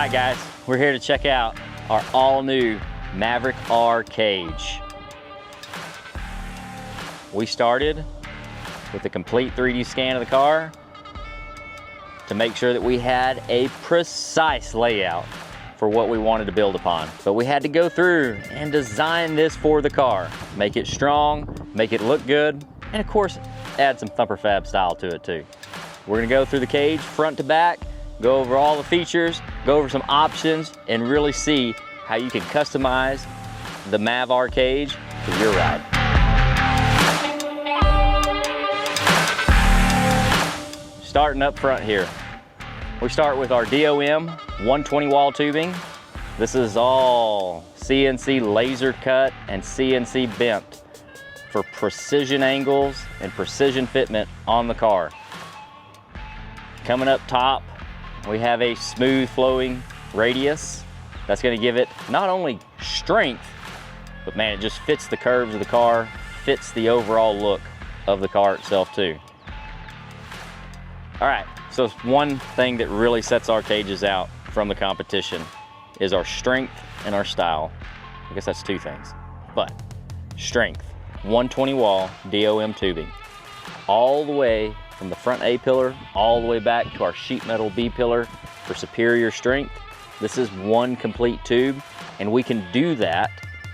right, guys, we're here to check out our all-new Maverick R cage. We started with a complete 3D scan of the car to make sure that we had a precise layout for what we wanted to build upon. But we had to go through and design this for the car. Make it strong, make it look good, and of course, add some Thumper Fab style to it too. We're gonna go through the cage front to back, go over all the features, go over some options, and really see how you can customize the Mav R cage for your ride. Starting up front here, we start with our DOM 120 wall tubing. This is all CNC laser cut and CNC bent for precision angles and precision fitment on the car. Coming up top, we have a smooth flowing radius. That's gonna give it not only strength, but man, it just fits the curves of the car, fits the overall look of the car itself too. All right, so one thing that really sets our cages out from the competition is our strength and our style. I guess that's two things, but strength, 120 wall DOM tubing, all the way from the front A pillar, all the way back to our sheet metal B pillar for superior strength. This is one complete tube, and we can do that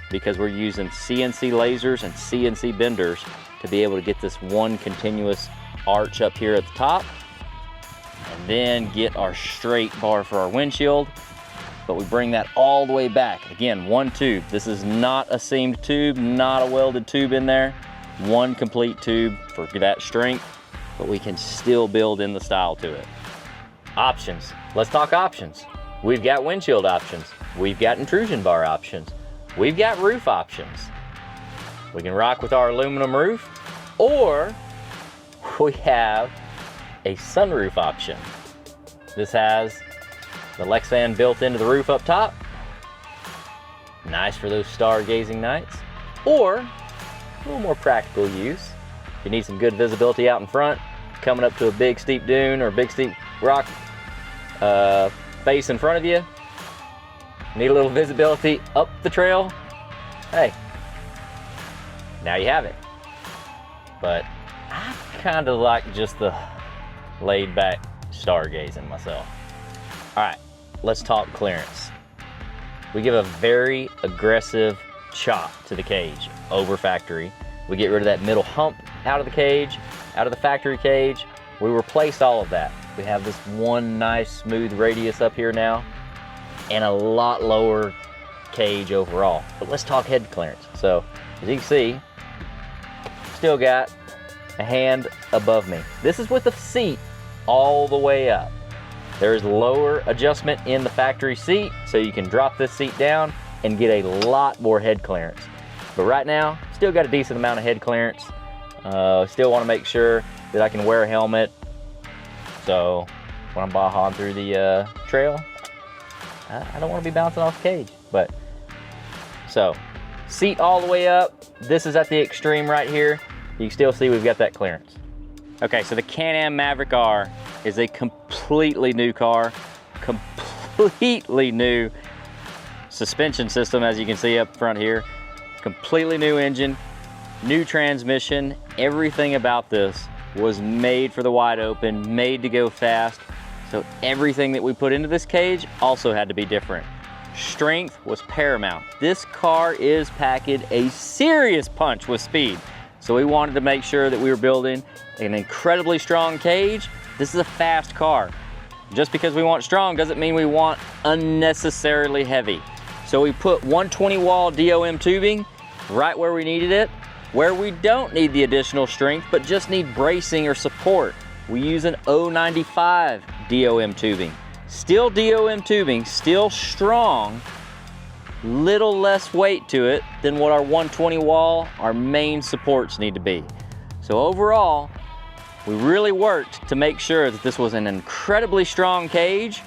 because we're using CNC lasers and CNC benders to be able to get this one continuous arch up here at the top, and then get our straight bar for our windshield. But we bring that all the way back. Again, one tube. This is not a seamed tube, not a welded tube in there. One complete tube for that strength, but we can still build in the style to it. Options. Let's talk options. We've got windshield options. We've got intrusion bar options. We've got roof options. We can rock with our aluminum roof, or we have a sunroof option. This has the Lexan built into the roof up top. Nice for those stargazing nights. Or a little more practical use. If you need some good visibility out in front, coming up to a big steep dune or a big steep rock face in front of you, need a little visibility up the trail, hey, now you have it. But I kind of like just the laid back stargazing myself. All right, let's talk clearance. We give a very aggressive chop to the cage over factory. We get rid of that middle hump out of the cage, out of the factory cage. We replace all of that. We have this one nice smooth radius up here now and a lot lower cage overall. But let's talk head clearance. So as you can see, still got a hand above me. This is with the seat all the way up. There is lower adjustment in the factory seat, so you can drop this seat down and get a lot more head clearance. But right now, still got a decent amount of head clearance. Still want to make sure that I can wear a helmet. So when I'm bahaing through the trail, I don't want to be bouncing off the cage. But so seat all the way up. This is at the extreme right here. You can still see we've got that clearance. Okay, so the Can-Am Maverick R is a completely new car, completely new suspension system, as you can see up front here. Completely new engine, new transmission. Everything about this was made for the wide open, made to go fast. So everything that we put into this cage also had to be different. Strength was paramount. This car is packed a serious punch with speed. So we wanted to make sure that we were building an incredibly strong cage. This is a fast car. Just because we want strong doesn't mean we want unnecessarily heavy. So we put 120 wall DOM tubing right where we needed it, where we don't need the additional strength, but just need bracing or support. We use an 095 DOM tubing. Still DOM tubing, still strong, little less weight to it than what our 120 wall, our main supports need to be. So overall, we really worked to make sure that this was an incredibly strong cage,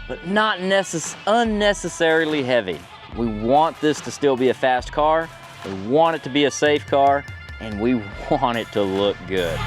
but not unnecessarily heavy. We want this to still be a fast car, we want it to be a safe car, and we want it to look good.